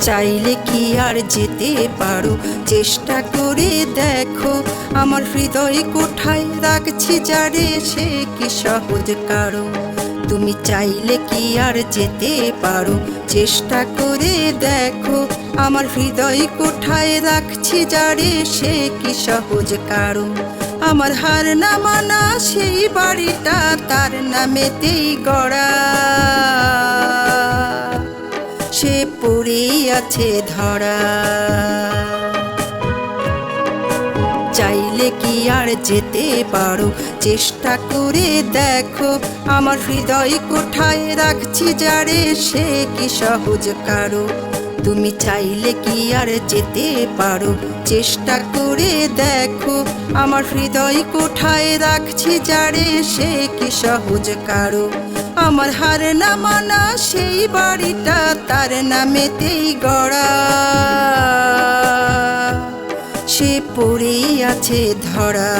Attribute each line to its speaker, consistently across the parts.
Speaker 1: চাইলে কি আর যেতে পারো, চেষ্টা করে দেখো। আমার হৃদয় কোঠায় রাখছি যারে, সে কি সহজ কারো। তুমি চাইলে কি আর যেতে পারো, চেষ্টা করে দেখো। আমার হৃদয় কোঠায় রাখছি যারে, সে কি সহজ কারো। আমার হার না মানা সেই বাড়িটা তার নামেতেই গড়া, সে পড়ে আছে ধরা। চাইলে কি আর যেতে পারো, চেষ্টা করে দেখো। আমার হৃদয় কোঠায় রাখছি যারে, সে কি সহজ কারো। তুমি চাইলে কি আর যেতে পারো, চেষ্টা করে দেখো। আমার হৃদয় কোঠায় রাখছি যারে, সে কি সহজ কারো। আমার হার না মানা সেই বাড়িটা তার নামেতেই গড়া, সে পড়ে আছে ধরা।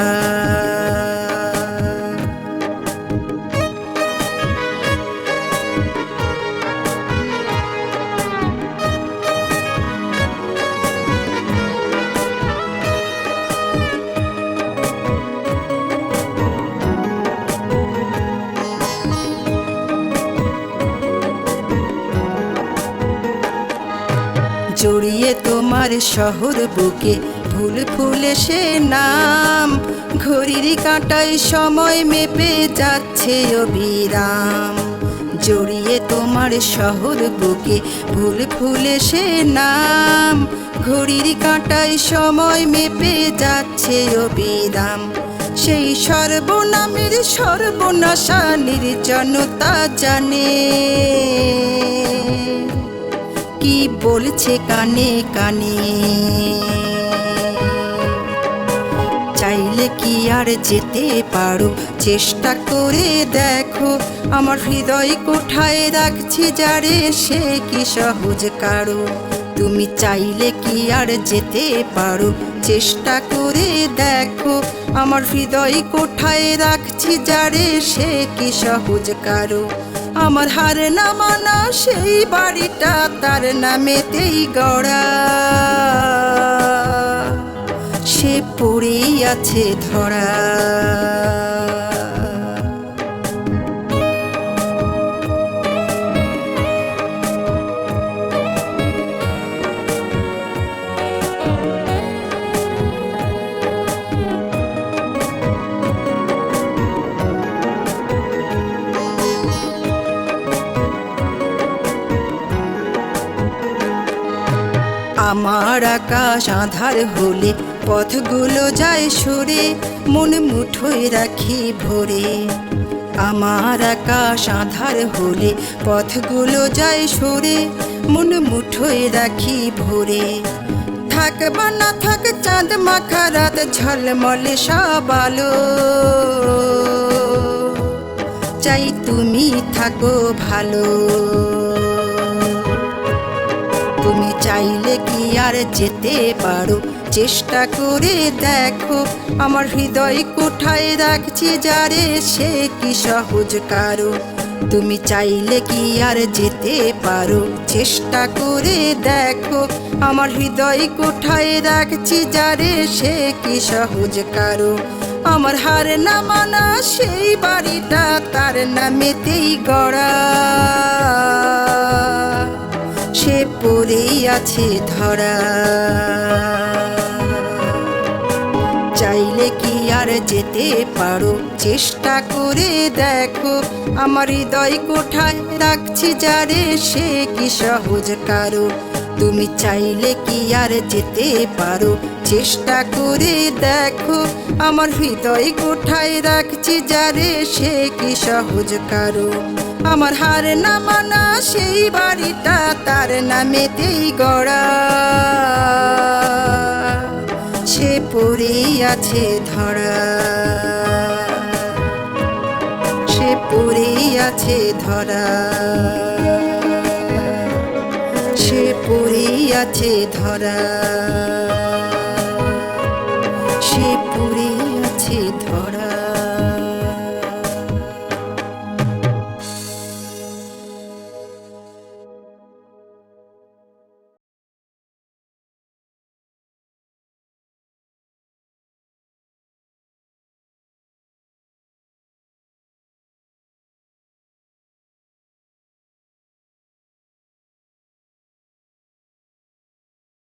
Speaker 1: জড়িয়ে তোমার শহর বুকে ফুল ফুলে সে নাম, ঘড়ির কাঁটায় সময় মেপে যাচ্ছে অবিরাম। জড়িয়ে তোমার শহর বুকে ফুল ফুলে সে নাম, ঘড়ির কাঁটায় সময় মেপে যাচ্ছে অবিরাম। সেই সর্বনামের সর্বনাশা নির্জনতা জানে, কি বলছে কানে কানে। চাইলে কি আর যেতে পারো, চেষ্টা করে দেখো। আমার হৃদয় কোঠায় রাখছি যারে, সে কি সহজ কারো। তুমি চাইলে কি আর যেতে পারো, চেষ্টা করে দেখো। আমার হৃদয় কোঠায় রাখছি যারে, সে কি সহজ কারো। আমার হার না মানা সেই বাড়িটা তার নামেতেই গড়া, সে পড়ে আছে ধরা। আমার আকাশ আঁধার হলে পথগুলো যায় সরে, মন মুঠোয় রাখি ভরে। আমার আকাশ আঁধার হলে পথগুলো যায় সরে, মন মুঠোয় রাখি ভরে। থাক বা না থাক চাঁদ মাখা রাত, ঝলমলে সব আলো, চাই তুমি থাকো ভালো। তুমি চাইলে কি আর যেতে পারো, চেষ্টা করে দেখো। আমার হৃদয় কোঠায় রাখছি যারে, সে কি সহজ কারো। তুমি চাইলে কি আর যেতে পারো, চেষ্টা করে দেখো। আমার হৃদয় কোঠায় রাখছি যারে, সে কি সহজ কারো। আমার হার না মানা সেই বাড়িটা তার নামেতেই গড়া, সে পড়েই আছে ধরা। চাইলে কি আর যেতে পারো, চেষ্টা করে দেখো। আমার হৃদয় কোঠায় রাখছি যারে, সে কি সহজ কারো। তুমি চাইলে কি আর যেতে পারো, চেষ্টা করে দেখো। আমার হৃদয় কোঠায় রাখছি যারে, সে কি সহজ কারো। আমার হার না মানা সেই বাড়িটা তার নামেতেই গড়া, সে পড়েই আছে ধরা, সে পড়েই আছে ধরা, সে পড়েই আছে ধরা।